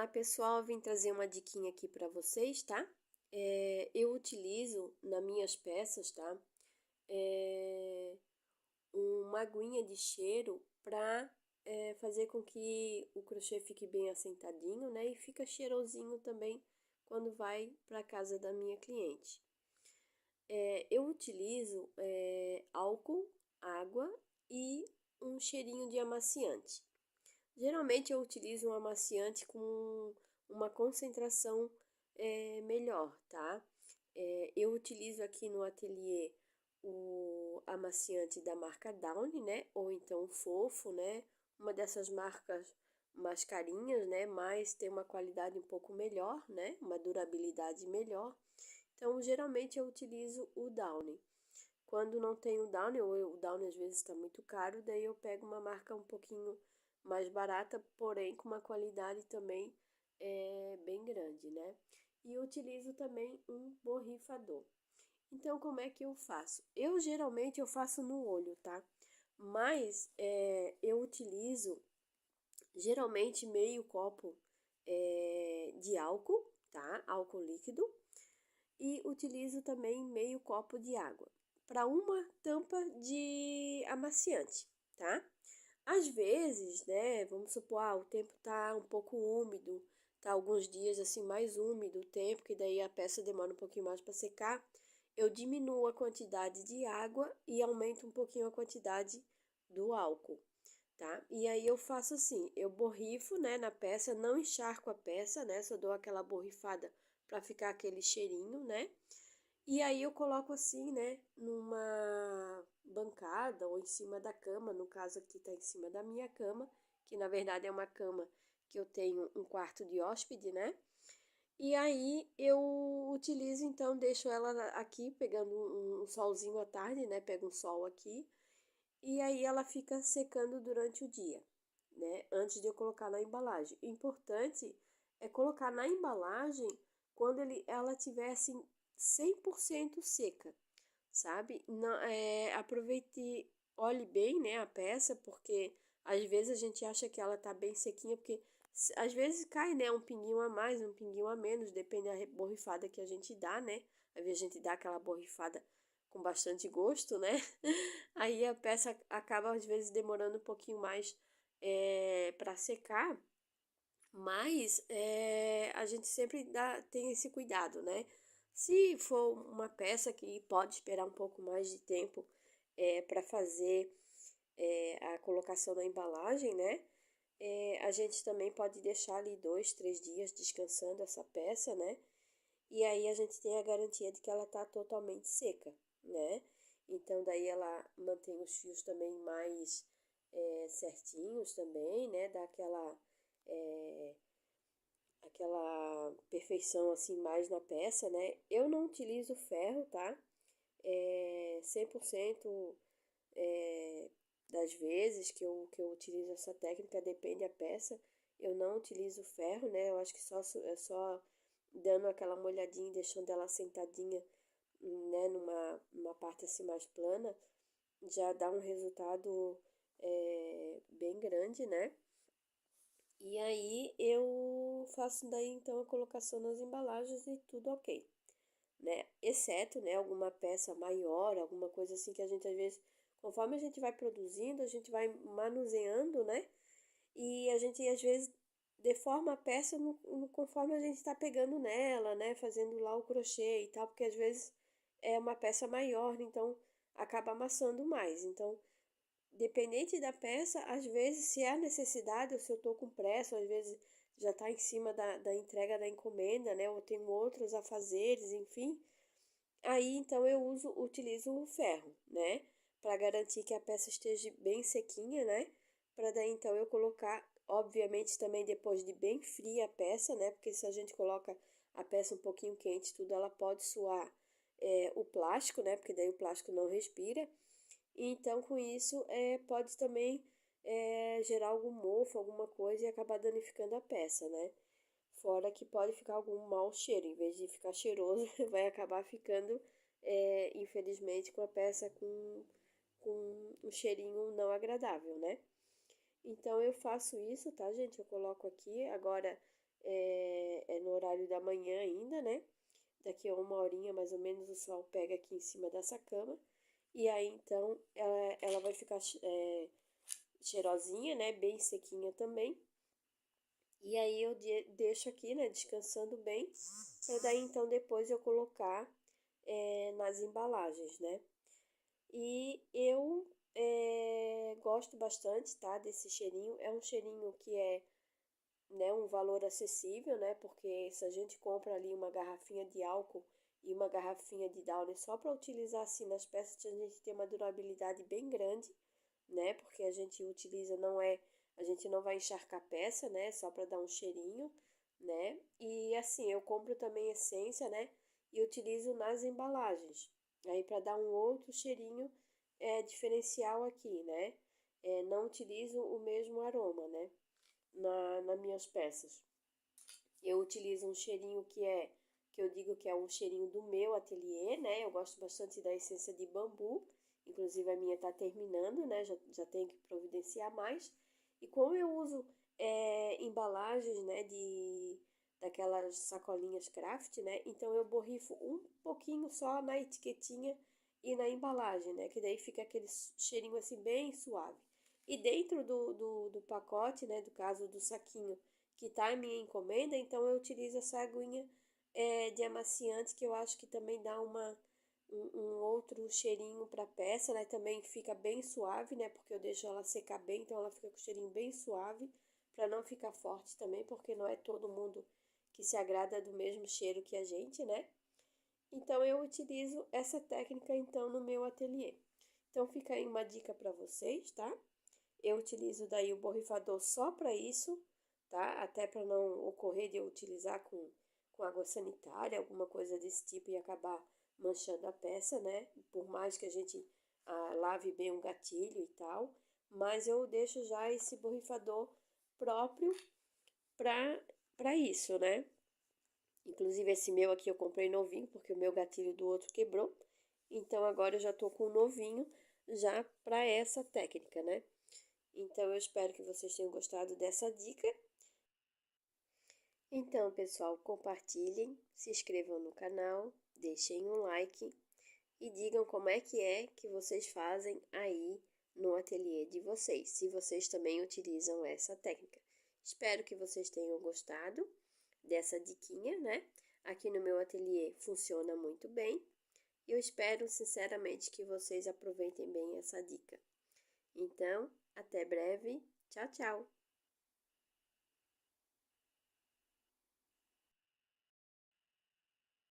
Olá pessoal, vim trazer uma diquinha aqui para vocês, tá? Eu utilizo nas minhas peças, tá? Uma aguinha de cheiro para fazer com que o crochê fique bem assentadinho, né? E fica cheirosinho também quando vai para casa da minha cliente. Eu utilizo álcool, água e um cheirinho de amaciante. Geralmente eu utilizo um amaciante com uma concentração melhor, tá? Eu utilizo aqui no ateliê o amaciante da marca Downy, né? Ou então o Fofo, né? Uma dessas marcas mais carinhas, né? Mas tem uma qualidade um pouco melhor, né? Uma durabilidade melhor. Então, geralmente eu utilizo o Downy. Quando não tem o Downy, ou o Downy às vezes está muito caro, daí eu pego uma marca um pouquinho mais barata, porém com uma qualidade também bem grande, né? E utilizo também um borrifador. Então, como é que eu faço? Eu geralmente eu faço no olho, tá? Mas eu utilizo geralmente meio copo de álcool, tá? Álcool líquido. E utilizo também meio copo de água para uma tampa de amaciante, tá? Às vezes, né, vamos supor, o tempo tá um pouco úmido, tá alguns dias assim mais úmido o tempo, que daí a peça demora um pouquinho mais para secar, eu diminuo a quantidade de água e aumento um pouquinho a quantidade do álcool, tá? E aí eu faço assim, eu borrifo, né, na peça, não encharco a peça, né, só dou aquela borrifada para ficar aquele cheirinho, né? E aí eu coloco assim, né, numa bancada ou em cima da cama, no caso aqui tá em cima da minha cama, que na verdade é uma cama que eu tenho um quarto de hóspede, né? E aí eu utilizo, então, deixo ela aqui pegando um solzinho à tarde, né? Pego um sol aqui e aí ela fica secando durante o dia, né? Antes de eu colocar na embalagem. O importante é colocar na embalagem quando ela tiver assim 100% seca, sabe? Não, aproveite, olhe bem, né, a peça, porque às vezes a gente acha que ela tá bem sequinha, porque às vezes cai, né, um pinguinho a mais, um pinguinho a menos, depende da borrifada que a gente dá, né? Às vezes a gente dá aquela borrifada com bastante gosto, né? Aí a peça acaba às vezes demorando um pouquinho mais para secar, mas a gente sempre tem esse cuidado, né? Se for uma peça que pode esperar um pouco mais de tempo para fazer a colocação da embalagem, né? A gente também pode deixar ali 2, 3 dias descansando essa peça, né? E aí a gente tem a garantia de que ela está totalmente seca, né? Então daí ela mantém os fios também mais certinhos também, né? Dá aquela perfeição assim mais na peça, né? Eu não utilizo ferro, tá? 100% das vezes que eu utilizo essa técnica, depende da peça. Eu não utilizo ferro, né? Eu acho que é só dando aquela molhadinha e deixando ela sentadinha, né? Numa parte assim mais plana, já dá um resultado bem grande, né? E aí eu faço daí então a colocação nas embalagens e tudo ok, né? Exceto, né, alguma peça maior, alguma coisa assim que a gente às vezes, conforme a gente vai produzindo, a gente vai manuseando, né? E a gente às vezes deforma a peça conforme a gente está pegando nela, né? Fazendo lá o crochê e tal, porque às vezes é uma peça maior, então acaba amassando mais. Então, dependente da peça, às vezes, se há necessidade, ou se eu estou com pressa, ou às vezes já está em cima da entrega da encomenda, né? Ou tenho outros afazeres, enfim. Aí, então, utilizo o ferro, né? Para garantir que a peça esteja bem sequinha, né? Para daí, então, eu colocar, obviamente, também depois de bem fria a peça, né? Porque se a gente coloca a peça um pouquinho quente, tudo, ela pode suar o plástico, né? Porque daí o plástico não respira. E então, com isso, pode também gerar algum mofo, alguma coisa e acabar danificando a peça, né? Fora que pode ficar algum mau cheiro, em vez de ficar cheiroso, vai acabar ficando, infelizmente, com a peça com um cheirinho não agradável, né? Então eu faço isso, tá, gente? Eu coloco aqui. Agora, é no horário da manhã ainda, né? Daqui a uma horinha mais ou menos o sol pega aqui em cima dessa cama. E aí então ela vai ficar cheirosinha, né? Bem sequinha também. E aí eu deixo aqui, né? Descansando bem. Para daí então depois eu colocar nas embalagens, né? E eu gosto bastante, tá? Desse cheirinho. É um cheirinho que é, né, um valor acessível, né? Porque se a gente compra ali uma garrafinha de álcool e uma garrafinha de Downy só para utilizar assim nas peças, a gente tem uma durabilidade bem grande, né? Porque a gente utiliza, a gente não vai encharcar a peça, né? Só para dar um cheirinho, né? E assim, eu compro também essência, né? E utilizo nas embalagens. Aí para dar um outro cheirinho diferencial aqui, né? Não utilizo o mesmo aroma, né? Nas minhas peças. Eu utilizo um cheirinho que eu digo que é um cheirinho do meu ateliê, né? Eu gosto bastante da essência de bambu, inclusive a minha tá terminando, né? Já tenho que providenciar mais. E como eu uso embalagens, né, daquelas sacolinhas craft, né? Então eu borrifo um pouquinho só na etiquetinha e na embalagem, né? Que daí fica aquele cheirinho assim bem suave. E dentro do pacote, né? Do caso do saquinho que tá a minha encomenda, então eu utilizo essa aguinha de amaciante que eu acho que também dá um outro cheirinho para a peça, né? Também fica bem suave, né? Porque eu deixo ela secar bem, então ela fica com cheirinho bem suave, para não ficar forte também, porque não é todo mundo que se agrada do mesmo cheiro que a gente, né? Então eu utilizo essa técnica então no meu ateliê. Então fica aí uma dica para vocês, tá? Eu utilizo daí o borrifador só para isso, tá? Até para não ocorrer de eu utilizar com água sanitária, alguma coisa desse tipo e acabar manchando a peça, né? Por mais que a gente lave bem um gatilho e tal, mas eu deixo já esse borrifador próprio para isso, né? Inclusive esse meu aqui eu comprei novinho, porque o meu gatilho do outro quebrou. Então agora eu já tô com um novinho já para essa técnica, né? Então eu espero que vocês tenham gostado dessa dica. Então, pessoal, compartilhem, se inscrevam no canal, deixem um like e digam como é que vocês fazem aí no ateliê de vocês, se vocês também utilizam essa técnica. Espero que vocês tenham gostado dessa diquinha, né? Aqui no meu ateliê funciona muito bem. Eu espero sinceramente que vocês aproveitem bem essa dica. Então, até breve. Tchau, tchau!